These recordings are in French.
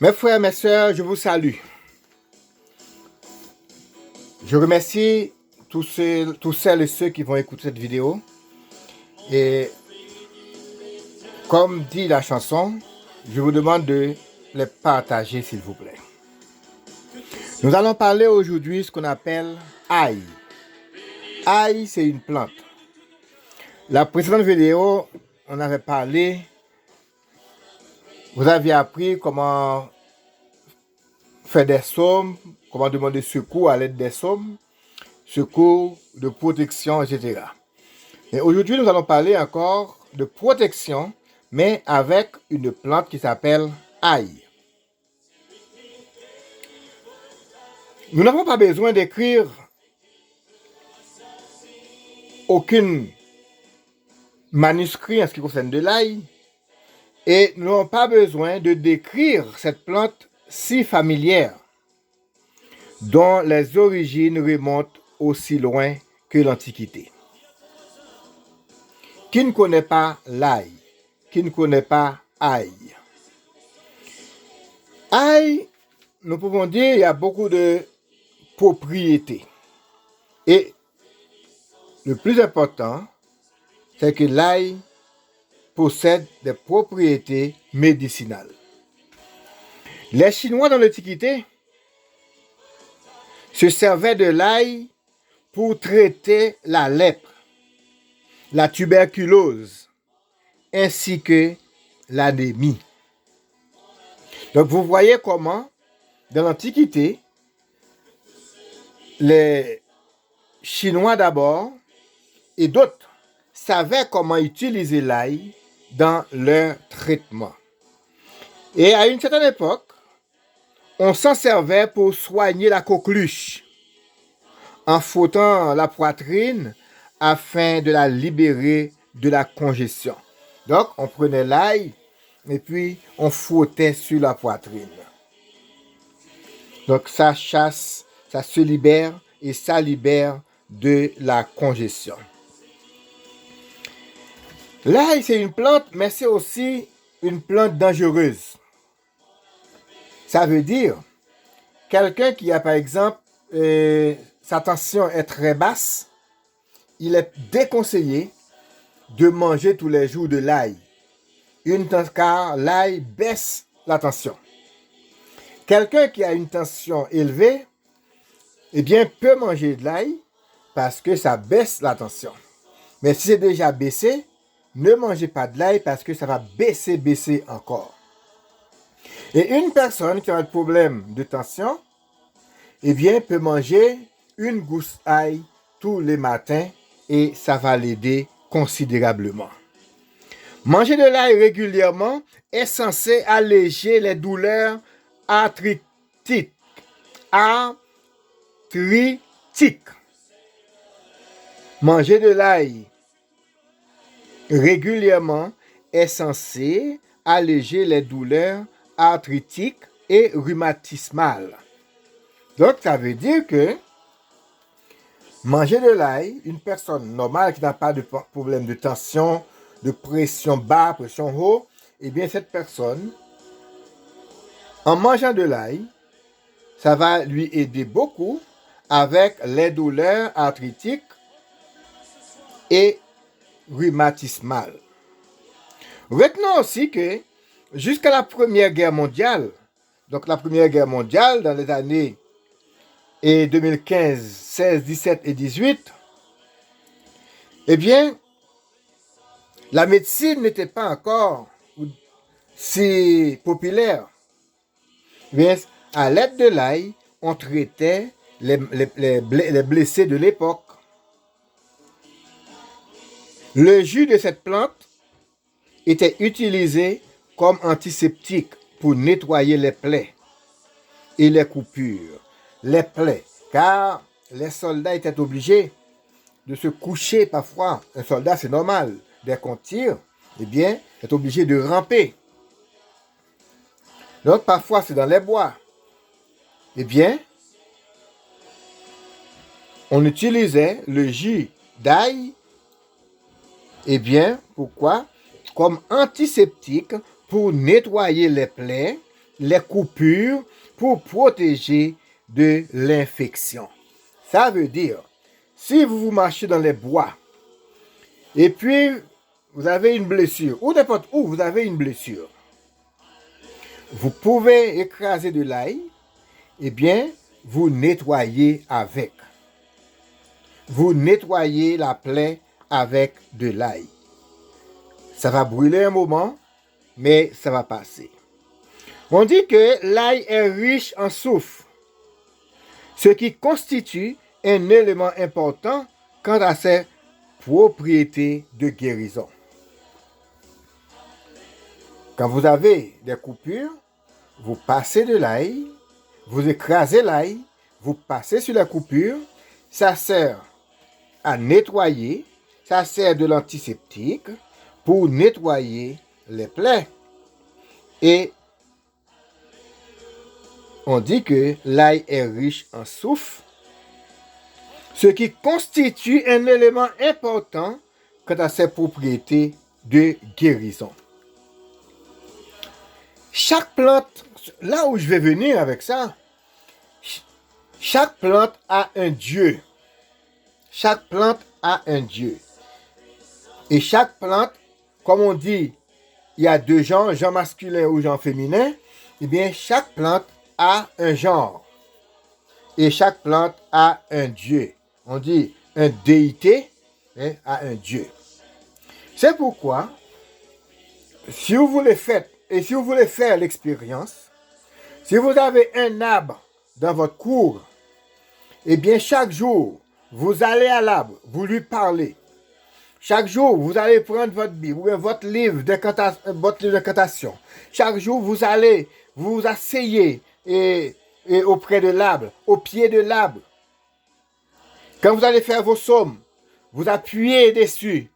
Mes frères, mes sœurs, je vous salue. Je remercie tous celles et ceux qui vont écouter cette vidéo. Et comme dit la chanson, je vous demande de les partager, s'il vous plaît. Nous allons parler aujourd'hui de ce qu'on appelle ail. Ail, c'est une plante. La précédente vidéo, on avait parlé, vous aviez appris comment faire des saumes, comment demander secours à l'aide des saumes, secours de protection, etc. Et aujourd'hui, nous allons parler encore de protection, mais avec une plante qui s'appelle ail. Nous n'avons pas besoin d'écrire aucun manuscrit en ce qui concerne de l'ail, et nous n'avons pas besoin de décrire cette plante si familière, dont les origines remontent aussi loin que l'Antiquité. Qui ne connaît pas l'ail? Qui ne connaît pas ail? Ail, nous pouvons dire, il y a beaucoup de propriétés. Et le plus important, c'est que l'ail possède des propriétés médicinales. Les Chinois dans l'Antiquité se servaient de l'ail pour traiter la lèpre, la tuberculose, ainsi que l'anémie. Donc vous voyez comment, dans l'Antiquité, les Chinois d'abord et d'autres savaient comment utiliser l'ail dans leur traitement. Et à une certaine époque, on s'en servait pour soigner la coqueluche en frottant la poitrine afin de la libérer de la congestion. Donc, on prenait l'ail et puis on frottait sur la poitrine. Donc, ça chasse, ça se libère et ça libère de la congestion. L'ail, c'est une plante, mais c'est aussi une plante dangereuse. Ça veut dire, quelqu'un qui a par exemple, sa tension est très basse, il est déconseillé de manger tous les jours de l'ail. Car l'ail baisse la tension. Quelqu'un qui a une tension élevée, eh bien, peut manger de l'ail parce que ça baisse la tension. Mais si c'est déjà baissé, ne mangez pas de l'ail parce que ça va baisser encore. Et une personne qui a un problème de tension, eh bien, peut manger une gousse d'ail tous les matins et ça va l'aider considérablement. Manger de l'ail régulièrement est censé alléger les douleurs arthritiques. Manger de l'ail régulièrement est censé alléger les douleurs arthritiques et rhumatismales. Donc, ça veut dire que manger de l'ail, une personne normale qui n'a pas de problème de tension, de pression bas, pression haut, eh bien, cette personne, en mangeant de l'ail, ça va lui aider beaucoup avec les douleurs arthritiques et rhumatismales. Retenons aussi que jusqu'à la Première Guerre mondiale, donc la Première Guerre mondiale dans les années 2015, 16, 17 et 18, eh bien, la médecine n'était pas encore si populaire. Mais à l'aide de l'ail, on traitait les blessés de l'époque. Le jus de cette plante était utilisé comme antiseptique pour nettoyer les plaies et les coupures. Les plaies, car les soldats étaient obligés de se coucher parfois. Un soldat, c'est normal. Dès qu'on tire, eh bien, il est obligé de ramper. Donc, parfois, c'est dans les bois. Eh bien, on utilisait le jus d'ail, eh bien, pourquoi? Comme antiseptique pour nettoyer les plaies les coupures pour protéger de l'infection. Ça veut dire, si vous marchez dans les bois, et puis vous avez une blessure, ou n'importe où vous avez une blessure, vous pouvez écraser de l'ail, eh bien, vous nettoyez avec. Vous nettoyez la plaie avec de l'ail. Ça va brûler un moment, mais ça va passer. On dit que l'ail est riche en soufre, ce qui constitue un élément important quant à ses propriétés de guérison. Quand vous avez des coupures, vous passez de l'ail, vous écrasez l'ail, vous passez sur la coupure, ça sert à nettoyer, ça sert de l'antiseptique pour nettoyer les plaies. Et on dit que l'ail est riche en soufre, ce qui constitue un élément important quant à ses propriétés de guérison. Chaque plante, là où je vais venir avec ça, chaque plante a un dieu. Chaque plante a un dieu. Et chaque plante, comme on dit, il y a deux genres, genre masculin ou genre féminin, eh bien, chaque plante a un genre. Et chaque plante a un dieu. On dit un déité a un dieu. C'est pourquoi, si vous voulez faire l'expérience, si vous avez un arbre dans votre cour, eh bien, chaque jour, vous allez à l'arbre, vous lui parlez. Chaque jour, vous allez prendre votre Bible, votre livre d'incantation. Chaque jour, vous allez vous asseyez et auprès de l'arbre, au pied de l'arbre. Quand vous allez faire vos sommes, vous appuyez dessus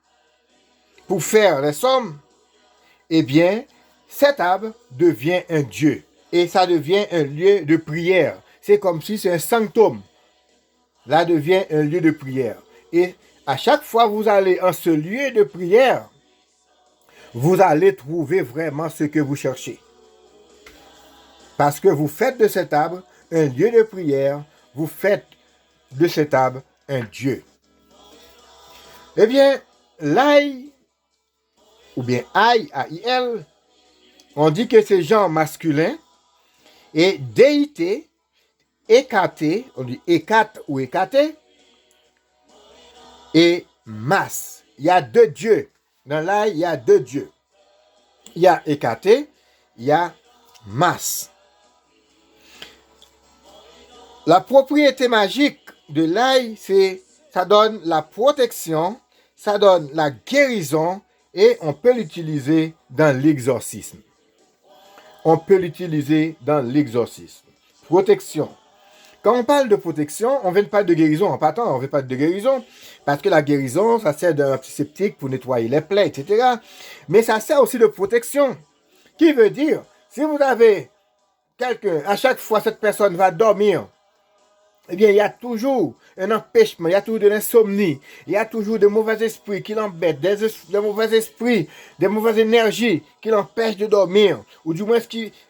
pour faire les sommes. Eh bien, cet arbre devient un Dieu et ça devient un lieu de prière. C'est comme si c'est un sanctum. Là devient un lieu de prière. Et à chaque fois que vous allez en ce lieu de prière, vous allez trouver vraiment ce que vous cherchez. Parce que vous faites de cet arbre un lieu de prière, vous faites de cet arbre un Dieu. Eh bien, l'ail, ou bien aïe, A-I-L, on dit que c'est genre masculin, et déité, écaté, on dit écate ou écaté, et masse. Il y a deux dieux. Dans l'ail, il y a deux dieux. Il y a écaté, il y a masse. La propriété magique de l'ail, c'est ça donne la protection, ça donne la guérison et on peut l'utiliser dans l'exorcisme. On peut l'utiliser dans l'exorcisme. Protection. Quand on parle de protection, on ne vient pas de guérison. En partant, on ne veut pas de guérison. Parce que la guérison, ça sert d'un antiseptique pour nettoyer les plaies, etc. Mais ça sert aussi de protection. Qui veut dire, si vous avez quelqu'un, à chaque fois cette personne va dormir, eh bien, il y a toujours un empêchement, il y a toujours de l'insomnie, il y a toujours de mauvais esprits qui l'embêtent, des mauvais esprits, des mauvaises énergies qui l'empêchent de dormir, ou du moins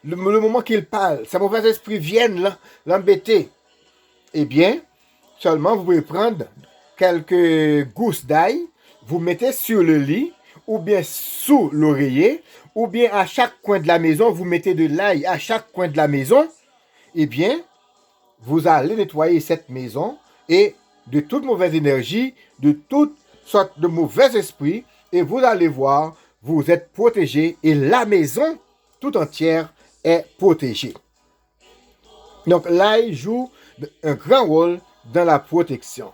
le moment qu'il parle, ces mauvais esprits viennent l'embêter. Eh bien, seulement vous pouvez prendre quelques gousses d'ail, vous mettez sur le lit, ou bien sous l'oreiller, ou bien à chaque coin de la maison, vous mettez de l'ail à chaque coin de la maison, eh bien, vous allez nettoyer cette maison et de toute mauvaise énergie, de toutes sortes de mauvais esprits, et vous allez voir, vous êtes protégé et la maison tout entière est protégée. Donc l'ail joue un grand rôle dans la protection.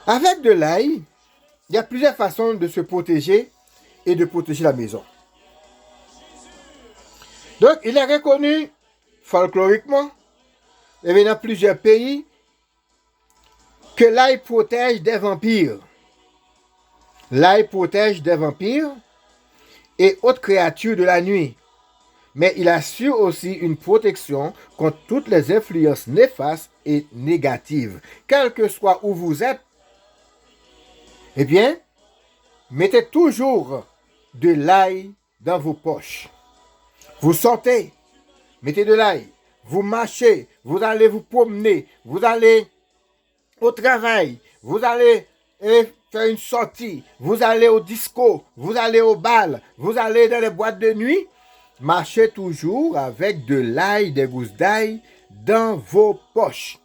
Avec de l'ail, il y a plusieurs façons de se protéger et de protéger la maison. Donc il est reconnu folkloriquement, et dans plusieurs pays, que l'ail protège des vampires. L'ail protège des vampires et autres créatures de la nuit. Mais il assure aussi une protection contre toutes les influences néfastes et négatives. Quel que soit où vous êtes, eh bien, mettez toujours de l'ail dans vos poches. Vous sortez, mettez de l'ail. Vous marchez, vous allez vous promener, vous allez au travail, vous allez faire une sortie, vous allez au disco, vous allez au bal, vous allez dans les boîtes de nuit. Marchez toujours avec de l'ail, des gousses d'ail dans vos poches.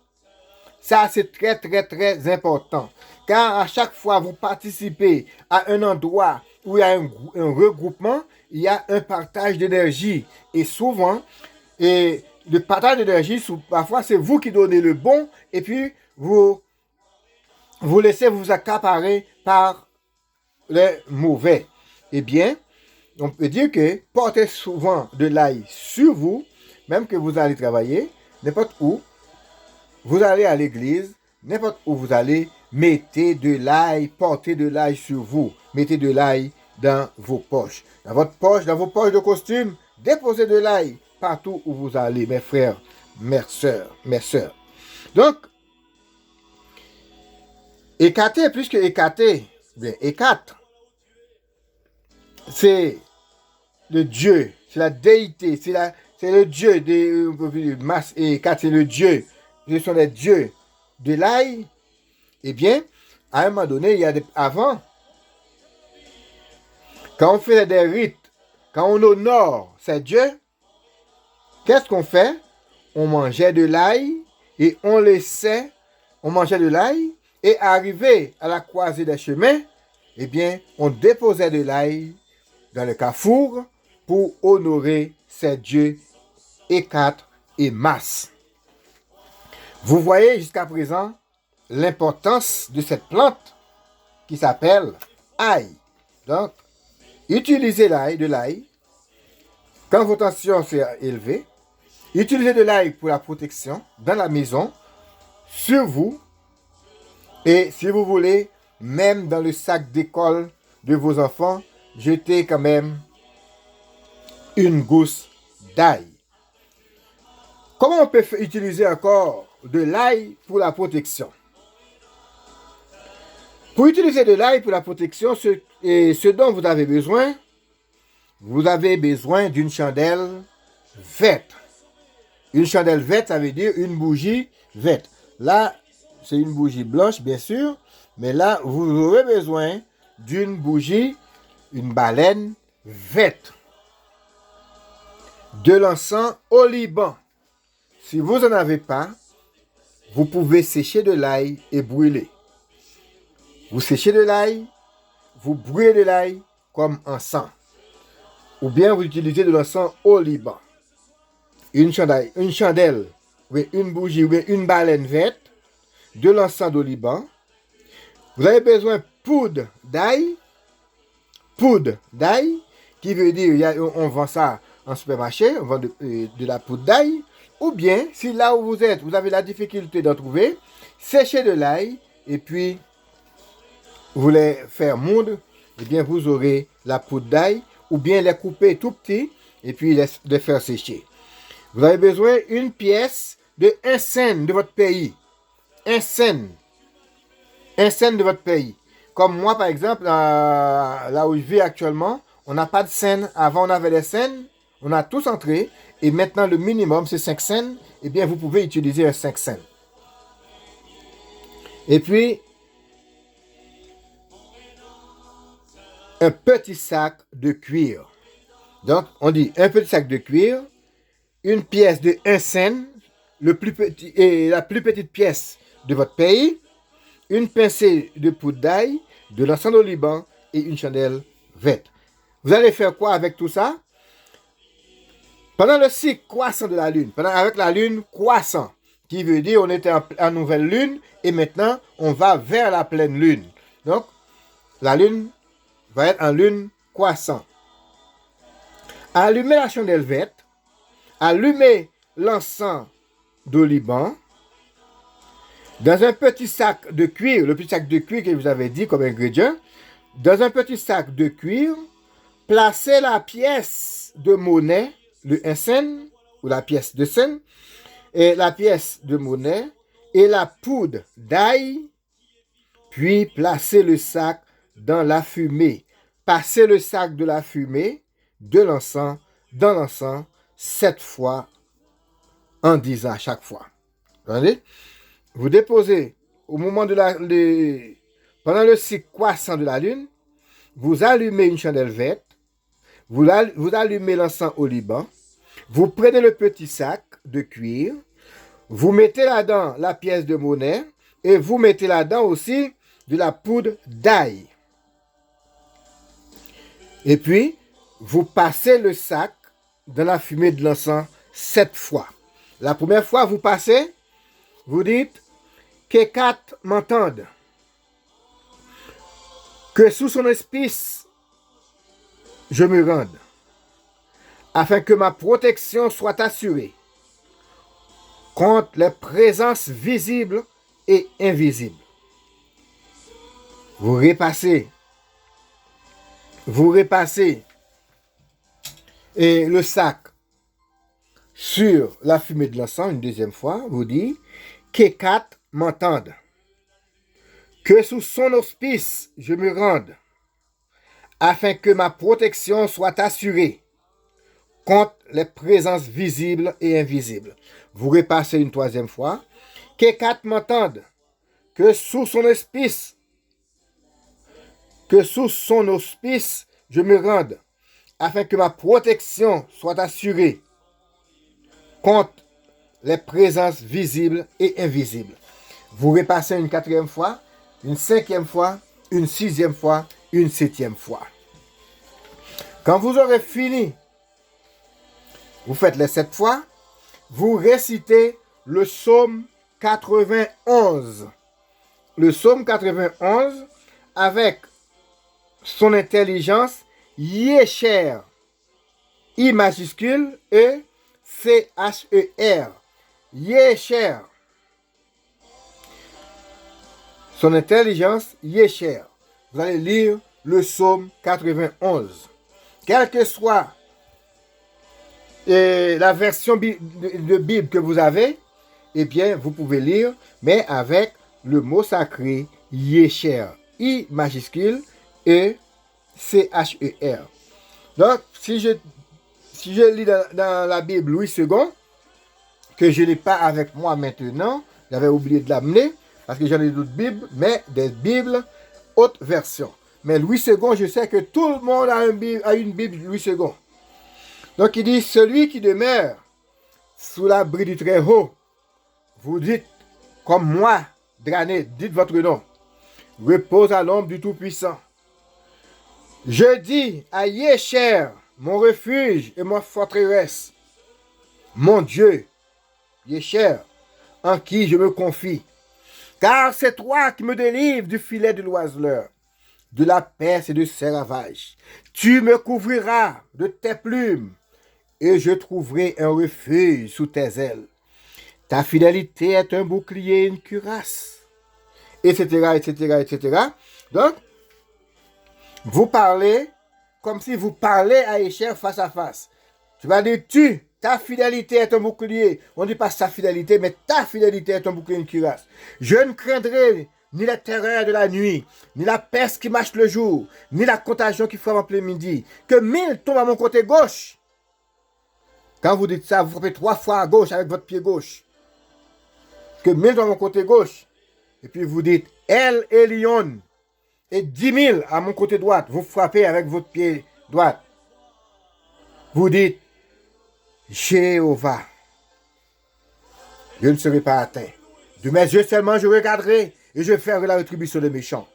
Ça, c'est très, très, très important. Car à chaque fois vous participez à un endroit où il y a un regroupement, il y a un partage d'énergie. Et souvent, le partage d'énergie, parfois, c'est vous qui donnez le bon et puis vous laissez vous accaparer par les mauvais. Eh bien, on peut dire que portez souvent de l'ail sur vous, même que vous allez travailler, n'importe où, vous allez à l'église, n'importe où vous allez, mettez de l'ail, portez de l'ail sur vous, mettez de l'ail dans vos poches. Dans votre poche, dans vos poches de costume, déposez de l'ail partout où vous allez, mes frères, mes sœurs. Donc, Hécaté, plus que Hécaté, bien, Hécate, c'est le Dieu, c'est la déité, c'est le Dieu de masse, et Hécate, c'est le Dieu, ce sont les dieux de l'ail. Eh bien, à un moment donné, avant, quand on fait des rites, quand on honore ces dieux, qu'est-ce qu'on fait? On mangeait de l'ail et on mangeait de l'ail et arrivé à la croisée des chemins, eh bien, on déposait de l'ail dans le carrefour pour honorer ces dieux Hécate et Mas. Vous voyez jusqu'à présent l'importance de cette plante qui s'appelle ail. Donc, utilisez de l'ail quand votre tension s'est élevée. Utilisez de l'ail pour la protection dans la maison, sur vous, et si vous voulez, même dans le sac d'école de vos enfants, jetez quand même une gousse d'ail. Comment on peut utiliser encore de l'ail pour la protection? Pour utiliser de l'ail pour la protection, ce dont vous avez besoin d'une chandelle verte. Une chandelle verte, ça veut dire une bougie verte. Là, c'est une bougie blanche, bien sûr, mais là, vous aurez besoin d'une bougie, une baleine verte. De l'encens au Liban. Si vous n'en avez pas, vous pouvez sécher de l'ail et brûler. Vous séchez de l'ail, vous brûlez de l'ail comme encens. Ou bien vous utilisez de l'encens au Liban. Une chandelle, ou une bougie, ou une baleine verte, de l'encens au Liban. Vous avez besoin de poudre d'ail, qui veut dire, on vend ça en supermarché, on vend de la poudre d'ail. Ou bien, si là où vous êtes, vous avez la difficulté d'en trouver, séchez de l'ail, et puis vous voulez faire moudre, eh bien vous aurez la poudre d'ail, ou bien les couper tout petits, et puis les faire sécher. Vous avez besoin d'une pièce de 1 cent de votre pays. 1 cent. 1 cent de votre pays. Comme moi, par exemple, là où je vis actuellement, on n'a pas de cents. Avant, on avait des cents. On a tous entré. Et maintenant, le minimum, c'est 5 cents. Eh bien, vous pouvez utiliser un 5 cents. Et puis, un petit sac de cuir. Donc, on dit un petit sac de cuir, une pièce de 1 cent, le plus petit et la plus petite pièce de votre pays, une pincée de poudre d'ail, de l'encens au Liban et une chandelle verte. Vous allez faire quoi avec tout ça? Pendant le cycle croissant de la lune, avec la lune croissant, qui veut dire on était en nouvelle lune et maintenant on va vers la pleine lune. Donc, la lune va être en lune croissant. Allumez la chandelle verte, allumez l'encens au Liban, dans un petit sac de cuir, le petit sac de cuir que je vous avais dit comme ingrédient, dans un petit sac de cuir, placez la pièce de monnaie, le 1 cent, ou la pièce de cent, et la pièce de monnaie, et la poudre d'ail, puis placez le sac dans la fumée. Passez le sac de la fumée, de l'encens, dans l'encens 7 fois en 10 ans à chaque fois. Vous entendez? Vous déposez au moment pendant le cycle croissant de la lune, vous allumez une chandelle verte, vous allumez l'encens au Liban, vous prenez le petit sac de cuir, vous mettez là-dedans la pièce de monnaie et vous mettez là-dedans aussi de la poudre d'ail. Et puis, vous passez le sac dans la fumée de l'encens 7 fois. La première fois, vous passez, vous dites, qu'Ekat m'entende, que sous son auspice, je me rende, afin que ma protection soit assurée contre les présences visibles et invisibles. Vous repassez et le sac sur la fumée de l'encens une deuxième fois, vous dites qu'Ekat m'entende, que sous son auspice je me rende, afin que ma protection soit assurée contre les présences visibles et invisibles. Vous repassez une troisième fois, qu'Ekat m'entende, que sous son auspice je me rende, afin que ma protection soit assurée contre les présences visibles et invisibles. Vous repassez une quatrième fois, une cinquième fois, une sixième fois, une septième fois. Quand vous aurez fini, vous faites les 7 fois, vous récitez le psaume 91. Le psaume 91 avec son intelligence Yesher, I majuscule E C-H-E-R. Yesher. Son intelligence, Yesher. Vous allez lire le psaume 91. Quelle que soit la version de Bible que vous avez, eh bien, vous pouvez lire, mais avec le mot sacré Yesher. I majuscule E C-H-E-R. Donc, si je lis dans la Bible Louis II, que je n'ai pas avec moi maintenant, j'avais oublié de l'amener, parce que j'en ai d'autres Bibles, mais des Bibles haute version. Mais Louis II, je sais que tout le monde a une Bible Louis II. Donc il dit, celui qui demeure sous l'abri du Très-Haut, vous dites, comme moi, Drané, dites votre nom, repose à l'ombre du Tout-Puissant. Je dis à Yesher, mon refuge et ma forteresse, mon Dieu, Yesher, en qui je me confie. Car c'est toi qui me délivres du filet de l'oiseleur, de la peste et de ses ravages. Tu me couvriras de tes plumes, et je trouverai un refuge sous tes ailes. Ta fidélité est un bouclier et une cuirasse, etc., etc., etc. Donc, vous parlez comme si vous parlez à Yesher face à face. Tu vas dire, ta fidélité est un bouclier. On ne dit pas sa fidélité, mais ta fidélité est un bouclier et une cuirasse. Je ne craindrai ni la terreur de la nuit, ni la peste qui marche le jour, ni la contagion qui frappe en plein midi. Que 1000 tombent à mon côté gauche. Quand vous dites ça, vous frappez 3 fois à gauche avec votre pied gauche. Que 1000 tombent à mon côté gauche. Et puis vous dites, El Elyon. Et 10 000 à mon côté droit. Vous frappez avec votre pied droit. Vous dites, Jéhovah, je ne serai pas atteint. De mes yeux seulement je regarderai et je ferai la rétribution des méchants.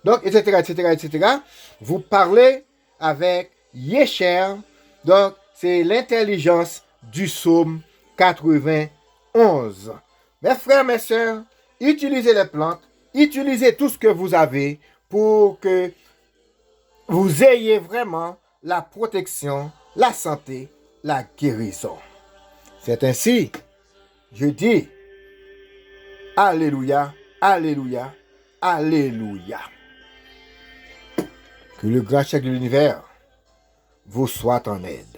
Donc, etc., etc., etc. Vous parlez avec Yesher. Donc, c'est l'intelligence du psaume 91. Mes frères, mes sœurs, utilisez les plantes, utilisez tout ce que vous avez pour que vous ayez vraiment la protection, la santé, la guérison. C'est ainsi, je dis, Alléluia, Alléluia, Alléluia. Que le grand chef de l'univers vous soit en aide.